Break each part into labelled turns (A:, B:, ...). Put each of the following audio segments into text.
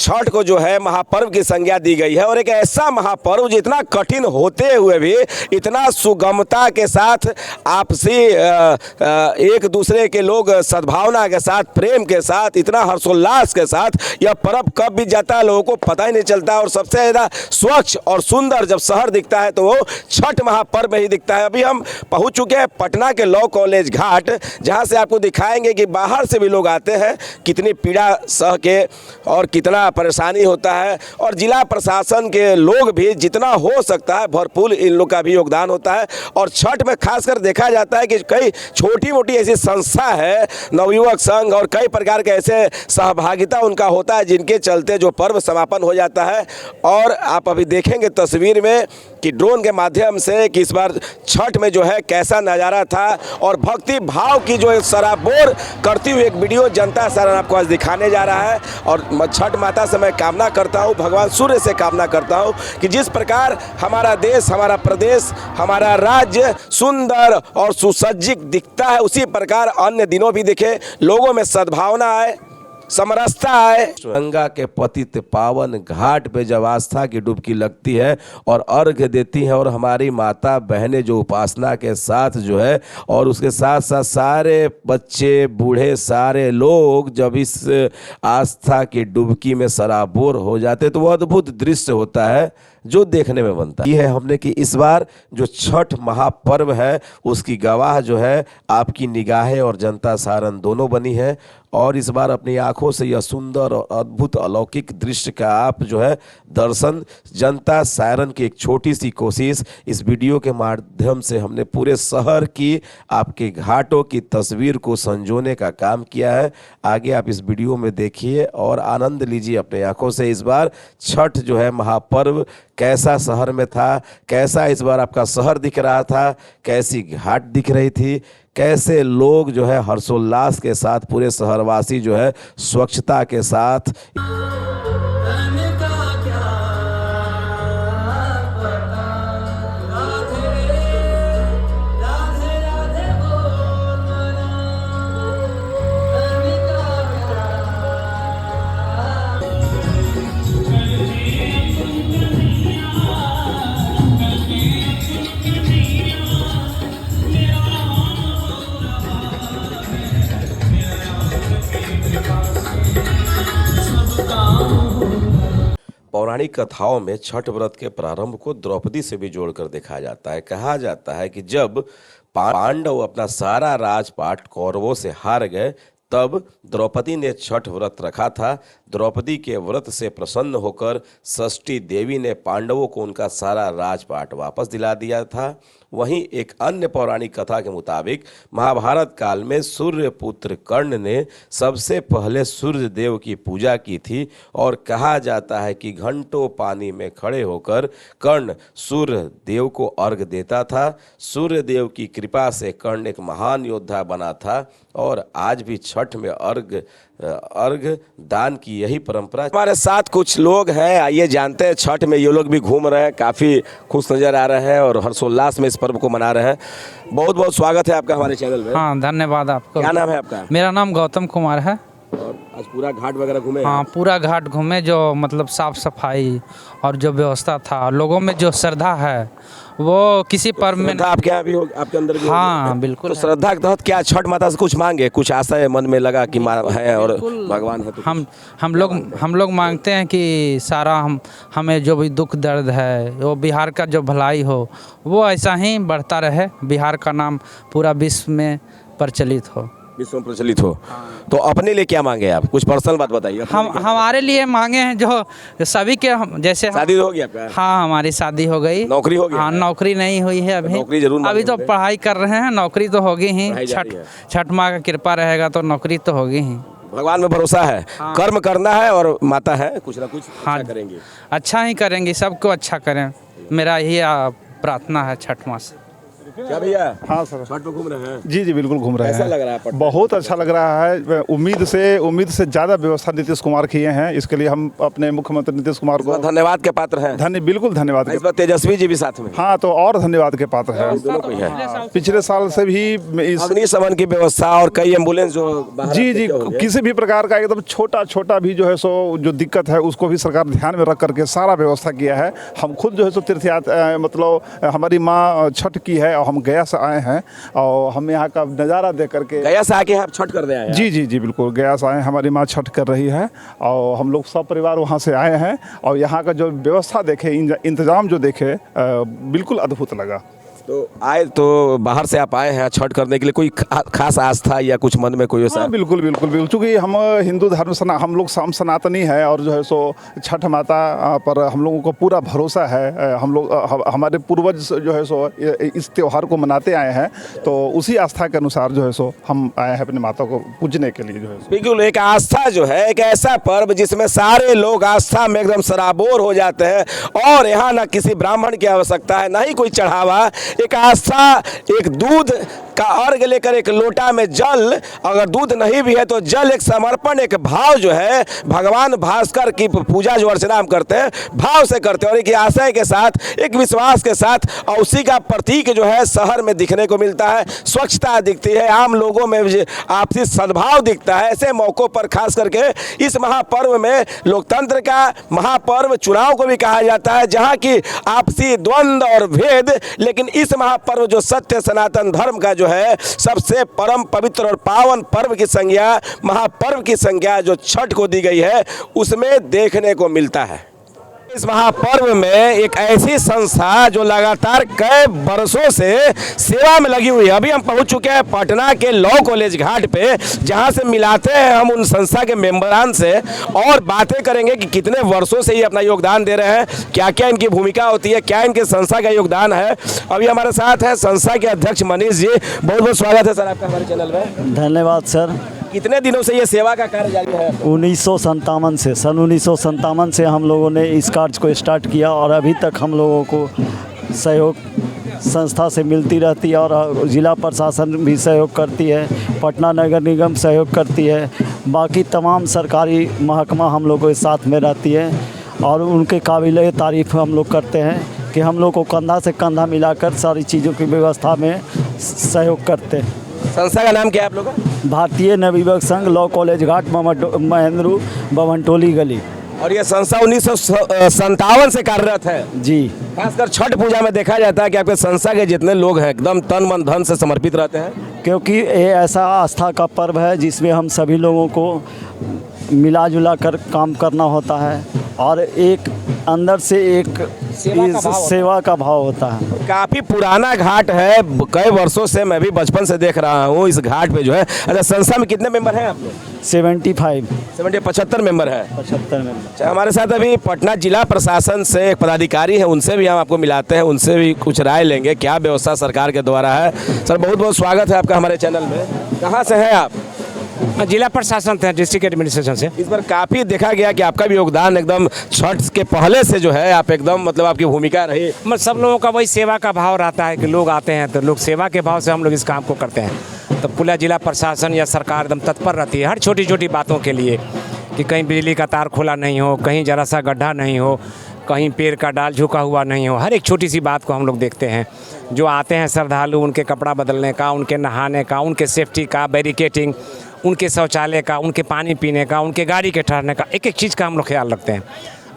A: छठ को जो है महापर्व की संज्ञा दी गई है और एक ऐसा महापर्व जितना कठिन होते हुए भी इतना सुगमता के साथ आपसी एक दूसरे के लोग सद्भावना के साथ, प्रेम के साथ, इतना हर्षोल्लास के साथ यह पर्व कब बीत जाता है लोगों को पता ही नहीं चलता। और सबसे ज़्यादा स्वच्छ और सुंदर जब शहर दिखता है तो वो छठ महापर्व में ही दिखता है। अभी हम पहुंच चुके हैं पटना के लॉ कॉलेज घाट, जहां से आपको दिखाएंगे कि बाहर से भी लोग आते हैं, कितनी पीड़ा सह के और कितना परेशानी होता है। और जिला प्रशासन के लोग भी जितना हो सकता है भरपूर इन लोग का भी योगदान होता है। और छठ में खासकर देखा जाता है कि कई छोटी मोटी ऐसी संस्था है, नवयुवक संघ और कई प्रकार के ऐसे सहभागिता उनका होता है जिनके चलते जो पर्व समापन हो जाता है। और आप अभी देखेंगे तस्वीर में कि ड्रोन के माध्यम से कि इस बार छठ में जो है कैसा नज़ारा था और भक्ति भाव की जो सराबोर करती हुई एक वीडियो जनता सारण आपको आज दिखाने जा रहा है। और छठ माता से मैं कामना करता हूँ, भगवान सूर्य से कामना करता हूँ कि जिस प्रकार हमारा देश, हमारा प्रदेश, हमारा राज्य सुंदर और सुसज्जित दिखता है उसी प्रकार अन्य दिनों भी दिखे, लोगों में सद्भावना आए, समरसता आए। गंगा के पतित पावन घाट पे जब आस्था की डुबकी लगती है और अर्घ देती है और हमारी माता बहनें जो उपासना के साथ जो है और उसके साथ साथ सारे बच्चे बूढ़े सारे लोग जब इस आस्था की डुबकी में सराबोर हो जाते तो वो अद्भुत दृश्य होता है जो देखने में बनता है। ये है हमने कि इस बार जो छठ महापर्व है उसकी गवाह जो है आपकी निगाहें और जनता सारण दोनों बनी है। और इस बार अपनी आंखों से यह सुंदर और अद्भुत अलौकिक दृश्य का आप जो है दर्शन, जनता सारण की एक छोटी सी कोशिश इस वीडियो के माध्यम से हमने पूरे शहर की आपके घाटों की तस्वीर को संजोने का काम किया है। आगे आप इस वीडियो में देखिए और आनंद लीजिए अपने आंखों से। इस बार छठ जो है महापर्व कैसा शहर में था, कैसा इस बार आपका शहर दिख रहा था, कैसी घाट दिख रही थी, कैसे लोग जो है हर्षोल्लास के साथ पूरे शहरवासी जो है स्वच्छता के साथ। पौराणिक कथाओं में छठ व्रत के प्रारंभ को द्रौपदी से भी जोड़कर देखा जाता है। कहा जाता है कि जब पांडव अपना सारा राजपाट कौरवों से हार गए तब द्रौपदी ने छठ व्रत रखा था। द्रौपदी के व्रत से प्रसन्न होकर षष्ठी देवी ने पांडवों को उनका सारा राजपाट वापस दिला दिया था। वहीं एक अन्य पौराणिक कथा के मुताबिक महाभारत काल में सूर्य पुत्र कर्ण ने सबसे पहले सूर्य देव की पूजा की थी और कहा जाता है कि घंटों पानी में खड़े होकर कर्ण सूर्य देव को अर्घ देता था। सूर्य देव की कृपा से कर्ण एक महान योद्धा बना था और आज भी छठ में अर्घ दान की यही परंपरा। हमारे साथ कुछ लोग हैं, आइए जानते हैं। छठ में ये लोग भी घूम रहे हैं, काफ़ी खुश नज़र आ रहे हैं और हर्षोल्लास में इस पर्व को मना रहे हैं। बहुत बहुत स्वागत है आपका हमारे चैनल में।
B: हाँ, धन्यवाद आपको।
A: क्या नाम है आपका?
B: मेरा नाम गौतम कुमार है।
A: और आज पूरा घाट वगैरह घूमे?
B: हाँ, पूरा घाट घूमे। जो मतलब साफ सफाई और जो व्यवस्था था, लोगों में जो श्रद्धा है वो किसी पर्व में
A: आपके यहाँ भी आपके अंदर भी?
B: हाँ बिल्कुल।
A: तो श्रद्धा के तहत क्या छठ माता से कुछ मांगे, कुछ आशा है मन में लगा कि माँ है और भगवान है? तो
B: हम लोग मांगते हैं कि सारा हमें जो भी दुख दर्द है वो बिहार का जो भलाई हो वो ऐसा ही बढ़ता रहे, बिहार का नाम पूरा विश्व में प्रचलित हो।
A: विश्व में प्रचलित हो। हाँ। तो अपने लिए क्या मांगे आप? कुछ पर्सनल बात बताइए।
B: हमारे लिए मांगे हैं जो सभी के जैसे
A: शादी हो गई आपका?
B: हाँ, हमारी शादी हो गई।
A: नौकरी हो गई?
B: हाँ, नौकरी नहीं हुई है अभी।
A: नौकरी जरूर
B: अभी तो पढ़ाई कर रहे हैं, नौकरी तो होगी ही। छठ माँ का कृपा रहेगा तो नौकरी तो होगी ही।
A: भगवान में भरोसा है। हाँ। कर्म करना है और माता है कुछ ना कुछ
B: हाँ
A: अच्छा करेंगे।
B: अच्छा ही करेंगे, सबको अच्छा करें, मेरा यही प्रार्थना है छठ माँ से।
A: क्या भैया,
C: हाँ सर।
A: छठ पे घूम रहे हैं?
C: जी जी बिल्कुल घूम रहे हैं।
A: कैसा लग रहा है पटना?
C: बहुत अच्छा लग रहा है। उम्मीद से ज़्यादा व्यवस्था नीतीश कुमार किए हैं। इसके लिए हम अपने मुख्यमंत्री नीतीश कुमार को
A: धन्यवाद के पात्र हैं।
C: बिल्कुल धन्यवाद।
A: इस बार तेजस्वी जी भी साथ में।
C: हाँ, तो और धन्यवाद के पात्र हैं।
A: दोनों को ही है।
C: पिछले साल से भी इस
A: अग्निशमन की व्यवस्था और कई एम्बुलेंस जो बाहर
C: जी
A: रखते
C: जी
A: होंगे।
C: किसी भी प्रकार का एकदम छोटा भी जो है सो जो दिक्कत है उसको भी सरकार ध्यान में रख करके सारा व्यवस्था किया है। हम खुद जो है सो तीर्थयात्रा मतलब हमारी माँ छठ की है और हम गया से आए हैं और हम यहाँ का नज़ारा देख करके
A: गया से आके आप छठ कर दे आए हैं?
C: जी बिल्कुल गया से आए हैं। हमारी माँ छठ कर रही है और हम लोग सब परिवार वहाँ से आए हैं और यहाँ का जो व्यवस्था देखे, इंतज़ाम जो देखे, बिल्कुल अद्भुत लगा।
A: तो आए तो बाहर से आप आए हैं छठ करने के लिए, कोई खास आस्था या कुछ मन में कोई ऐसा?
C: हाँ, बिल्कुल चूँकि हम हिंदू धर्म हम लोग सनातनी है और जो है सो छठ माता पर हम लोगों को पूरा भरोसा है। हम लोग हमारे पूर्वज जो है सो इस त्यौहार को मनाते आए हैं, तो उसी आस्था के अनुसार जो है सो हम आए हैं अपनी माता को पूजने के लिए। जो है
A: बिल्कुल एक आस्था जो है, एक ऐसा पर्व जिसमें सारे लोग आस्था में एकदम सराबोर हो जाते हैं और यहाँ ना किसी ब्राह्मण की आवश्यकता है, ना ही कोई चढ़ावा। एक आस्था, एक दूध का अर्घ लेकर एक लोटा में जल, अगर दूध नहीं भी है तो जल, एक समर्पण, एक भाव जो है भगवान भास्कर की पूजा जो अर्चना हम करते हैं भाव से करते हैं और एक आशय के साथ, एक विश्वास के साथ। और उसी का प्रतीक जो है शहर में दिखने को मिलता है। स्वच्छता दिखती है, आम लोगों में आपसी सद्भाव दिखता है। ऐसे मौक़ों पर खास करके इस महापर्व में, लोकतंत्र का महापर्व चुनाव को भी कहा जाता है, जहाँ की आपसी द्वंद्व और भेद, लेकिन इस महापर्व जो सत्य सनातन धर्म का जो है सबसे परम पवित्र और पावन पर्व की संज्ञा, महापर्व की संज्ञा जो छठ को दी गई है, उसमें देखने को मिलता है। इस महापर्व में एक ऐसी संस्था जो लगातार कई बरसों से सेवा में लगी हुई है। अभी हम पहुंच चुके हैं पटना के लॉ कॉलेज घाट पे, जहां से मिलाते हैं हम उन संस्था के मेंबरान से और बातें करेंगे कि कितने वर्षों से ये अपना योगदान दे रहे हैं, क्या क्या इनकी भूमिका होती है, क्या इनके संस्था का योगदान है। अभी हमारे साथ है संस्था के अध्यक्ष मनीष जी। बहुत बहुत स्वागत है सर आपका हमारे चैनल में।
D: धन्यवाद सर।
A: कितने दिनों से ये सेवा का कार्य जारी है?
D: 1957 से, सन 1957 से हम लोगों ने इस कार्य को स्टार्ट किया और अभी तक हम लोगों को सहयोग संस्था से मिलती रहती है और ज़िला प्रशासन भी सहयोग करती है, पटना नगर निगम सहयोग करती है, बाकी तमाम सरकारी महकमा हम लोगों के साथ में रहती है और उनके काबिल तारीफ़ हम लोग करते हैं कि हम लोग को कंधा से कंधा मिलाकर सारी चीज़ों की व्यवस्था में सहयोग करते हैं।
A: संस्था का नाम क्या है आप लोगों का?
D: भारतीय नवयुवक संघ, लॉ कॉलेज घाट, महेंद्रू भवनटोली गली।
A: और ये संस्था 1957 से कार्यरत है
D: जी।
A: खासकर छठ पूजा में देखा जाता है कि आपके संस्था के जितने लोग हैं एकदम तन मन धन से समर्पित रहते हैं,
D: क्योंकि ये ऐसा आस्था का पर्व है जिसमें हम सभी लोगों को मिला जुला कर काम करना होता है और एक अंदर से एक सेवा का भाव होता है।
A: काफ़ी पुराना घाट है, कई वर्षों से मैं भी बचपन से देख रहा हूँ इस घाट पे जो है। अच्छा, संस्था में कितने मेंबर हैं आप लोग?
D: 75
A: मेंबर है।
D: 75 मेंबर।
A: अच्छा, हमारे साथ अभी पटना जिला प्रशासन से एक पदाधिकारी है, उनसे भी हम आपको मिलाते हैं, उनसे भी कुछ राय लेंगे क्या व्यवस्था सरकार के द्वारा है। सर बहुत बहुत स्वागत है आपका हमारे चैनल में। कहाँ से हैं आप?
E: जिला प्रशासन थे, डिस्ट्रिक्ट एडमिनिस्ट्रेशन से।
A: इस बार काफ़ी देखा गया कि आपका भी योगदान एकदम छठ के पहले से जो है आप एकदम मतलब आपकी भूमिका रही।
E: मतलब सब लोगों का वही सेवा का भाव रहता है कि लोग आते हैं तो लोग सेवा के भाव से हम लोग इस काम को करते हैं। तो पूरा जिला प्रशासन या सरकार एकदम तत्पर रहती है हर छोटी छोटी बातों के लिए, कि कहीं बिजली का तार खुला नहीं हो, कहीं जरा सा गड्ढा नहीं हो, कहीं पेड़ का डाल झुका हुआ नहीं हो। हर एक छोटी सी बात को हम लोग देखते हैं। जो आते हैं श्रद्धालु, उनके कपड़ा बदलने का, उनके नहाने का, उनके सेफ्टी का, बैरिकेटिंग, उनके शौचालय का, उनके पानी पीने का, उनके गाड़ी के ठहरने का, एक एक चीज़ का हम लोग ख्याल रखते हैं।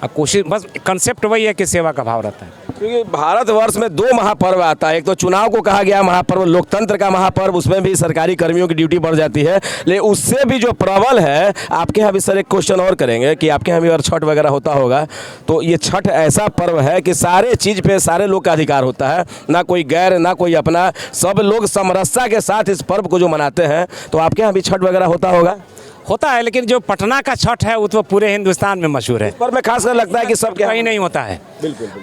E: अब कोशिश, बस कंसेप्ट वही है कि सेवा का भाव रहता है।
A: क्योंकि भारतवर्ष में 2 महापर्व आता है, एक तो चुनाव को कहा गया महापर्व, लोकतंत्र का महापर्व, उसमें भी सरकारी कर्मियों की ड्यूटी बढ़ जाती है, लेकिन उससे भी जो प्रबल है आपके यहाँ भी सर एक क्वेश्चन और करेंगे कि आपके यहाँ भी अगर छठ वगैरह होता होगा तो ये छठ ऐसा पर्व है कि सारे चीज़ पे सारे लोग का अधिकार होता है, ना कोई गैर ना कोई अपना, सब लोग समरसता के साथ इस पर्व को जो मनाते हैं। तो आपके यहाँ भी छठ वगैरह होता होगा?
E: होता है, लेकिन जो पटना का छठ है वो तो पूरे हिंदुस्तान में मशहूर है।
A: पर मैं खासकर लगता है कि सब
E: कहीं नहीं होता है।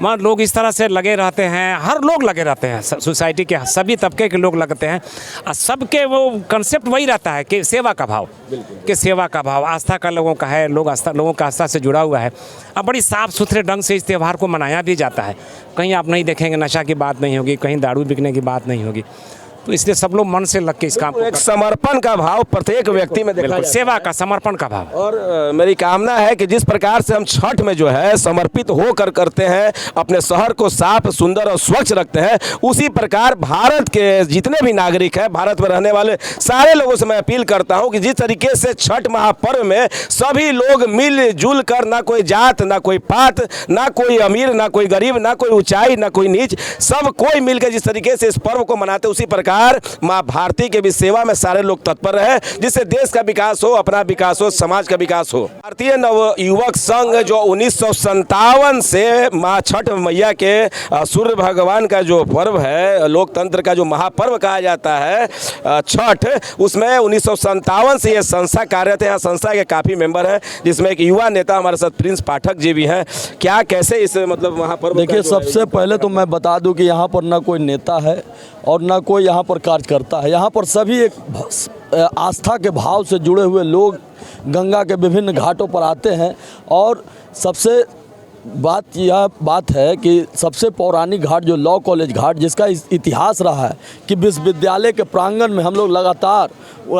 E: मगर लोग इस तरह से लगे रहते हैं, हर लोग लगे रहते हैं, सोसाइटी के सभी तबके के लोग लगते हैं, और सबके वो कंसेप्ट वही रहता है कि सेवा का भाव, कि सेवा का भाव आस्था का लोगों का है, लोगों का आस्था से जुड़ा हुआ है। अब बड़ी साफ़ सुथरे ढंग से इस त्यौहार को मनाया भी जाता है। कहीं आप नहीं देखेंगे नशा की बात नहीं होगी, कहीं दारू बिकने की बात नहीं होगी, तो इसलिए सब लोग मन से लग के इस काम को
A: एक समर्पण का भाव प्रत्येक व्यक्ति में देखा
E: बिल्कुल,
A: जाता है।
E: सेवा का, समर्पण का भाव।
A: और मेरी कामना है कि जिस प्रकार से हम छठ में जो है समर्पित होकर करते हैं, अपने शहर को साफ सुंदर और स्वच्छ रखते हैं, उसी प्रकार भारत के जितने भी नागरिक हैं, भारत में रहने वाले सारे लोगों से मैं अपील करता हूं कि जिस तरीके से छठ महापर्व में सभी लोग मिलजुल कर, ना कोई जात, ना कोई पात, ना कोई अमीर, ना कोई गरीब, ना कोई ऊंचाई, ना कोई नीच, सब कोई मिलकर जिस तरीके से इस पर्व को मनाते, उसी प्रकार माँ भारती के भी सेवा में सारे लोग तत्पर रहे, जिससे देश का विकास हो, अपना विकास हो, समाज का विकास हो। भारतीय नव युवक संघ जो 1957 से माँ छठ मैया के सूर्य भगवान का जो पर्व है, लोकतंत्र का जो महापर्व कहा जाता है छठ, उसमें 1957 से ये संस्था कार्यरत है। यहाँ संस्था के काफ़ी मेंबर हैं, जिसमें एक युवा नेता हमारे साथ प्रिंस पाठक जी भी हैं। क्या कैसे इस मतलब महापर्व?
F: देखिए, सबसे पहले तो मैं बता दूं कि यहाँ पर ना कोई नेता है और ना कोई यहाँ पर कार्यकर्ता है। यहाँ पर सभी एक आस्था के भाव से जुड़े हुए लोग गंगा के विभिन्न घाटों पर आते हैं। और सबसे यह बात है कि सबसे पौराणिक घाट जो लॉ कॉलेज घाट, जिसका इतिहास रहा है कि विश्वविद्यालय के प्रांगण में हम लोग लगातार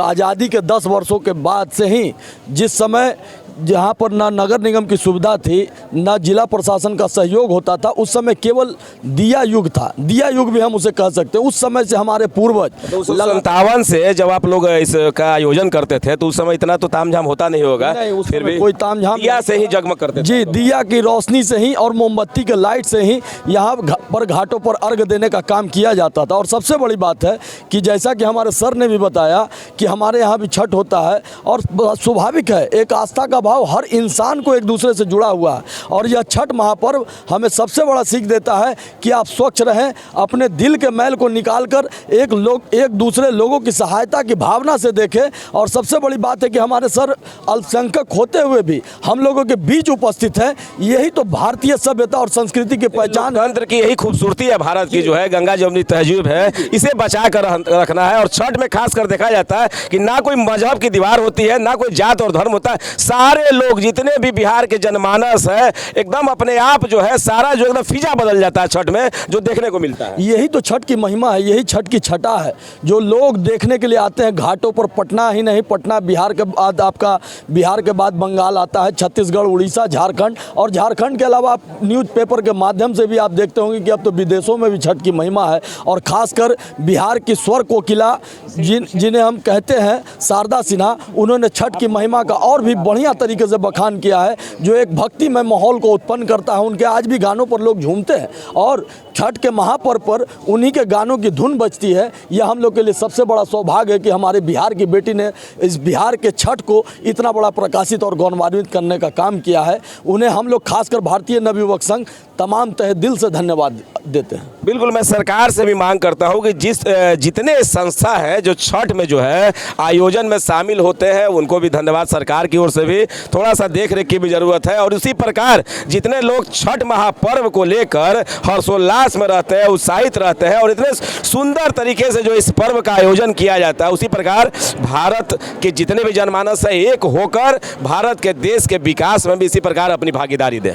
F: आज़ादी के 10 वर्षों के बाद से ही, जिस समय जहाँ पर ना नगर निगम की सुविधा थी, ना जिला प्रशासन का सहयोग होता था, उस समय केवल दिया युग था। दिया युग भी हम उसे कह सकते हैं। उस समय से हमारे पूर्वज
A: 57 से जब आप लोग इसका आयोजन करते थे, तो उस समय इतना तो तामझाम होता नहीं होगा।
F: नहीं,
A: फिर भी
F: कोई तामझाम
A: दिया से ही जगमग करते थे।
F: जी, दिया की रोशनी से ही और मोमबत्ती के लाइट से ही यहाँ पर घाटों पर अर्घ देने का काम किया जाता था। और सबसे बड़ी बात है कि जैसा कि हमारे सर ने भी बताया कि हमारे यहाँ भी छठ होता है, और स्वाभाविक है, एक आस्था का भाव हर इंसान को एक दूसरे से जुड़ा हुआ है। और यह छठ महापर्व हमें सबसे बड़ा सीख देता है कि आप स्वच्छ रहें, अपने दिल के मैल को निकालकर एक दूसरे लोगों की सहायता की भावना से देखें। और सबसे बड़ी बात है कि हमारे सर अल्पसंख्यक होते हुए भी हम लोगों के बीच उपस्थित हैं। यही तो भारतीय सभ्यता और संस्कृति की पहचान,
A: तंत्र की यही खूबसूरती है भारत की, जो है गंगा जमुनी तहजीब है, इसे बचा कर रखना है। और छठ में खास कर देखा जाता है कि ना कोई मजहब की दीवार होती है, ना कोई जात और धर्म होता है। सारे लोग, जितने भी बिहार के जनमानस है, एकदम अपने आप जो है सारा जो एकदम फिजा बदल जाता है छठ में, जो देखने को मिलता है।
F: यही तो छठ की महिमा है, यही छठ की छठा है, जो लोग देखने के लिए आते हैं घाटों पर। पटना ही नहीं, पटना बिहार के बाद आपका, बिहार के बाद बंगाल आता है, छत्तीसगढ़, उड़ीसा, झारखंड, और झारखंड के अलावा आप न्यूज़पेपर के माध्यम से भी आप देखते होंगे कि अब तो विदेशों में भी छठ की महिमा है। और खासकर बिहार की स्वर कोकिला जिन्हें हम कहते हैं शारदा सिन्हा, उन्होंने छठ की महिमा का और भी बढ़िया तरीके से बखान किया है, जो एक भक्तिमय माहौल को उत्पन्न करता है। उनके आज भी गानों पर लोग झूमते हैं, और छठ के महापर्व पर उन्हीं के गानों की धुन बजती है। यह हम लोग के लिए सबसे बड़ा सौभाग्य है कि हमारे बिहार की बेटी ने इस बिहार के छठ को इतना बड़ा प्रकाशित और गौरवान्वित करने का काम किया है। उन्हें हम लोग खासकर भारतीय नवयुवक संघ तमाम तहे दिल से धन्यवाद देते हैं।
A: बिल्कुल, मैं सरकार से भी मांग करता हूं कि जितने संस्था है जो छठ में जो है आयोजन में शामिल होते हैं, उनको भी धन्यवाद। सरकार की ओर से भी थोड़ा सा देख रेख की भी जरूरत है। और उसी प्रकार जितने लोग छठ महापर्व को लेकर हर्षोल्लास में रहते हैं, उत्साहित रहते हैं, और इतने सुंदर तरीके से जो इस पर्व का आयोजन किया जाता है, उसी प्रकार भारत के जितने भी जनमानस है एक होकर भारत के देश के विकास में भी इसी प्रकार अपनी भागीदारी दें।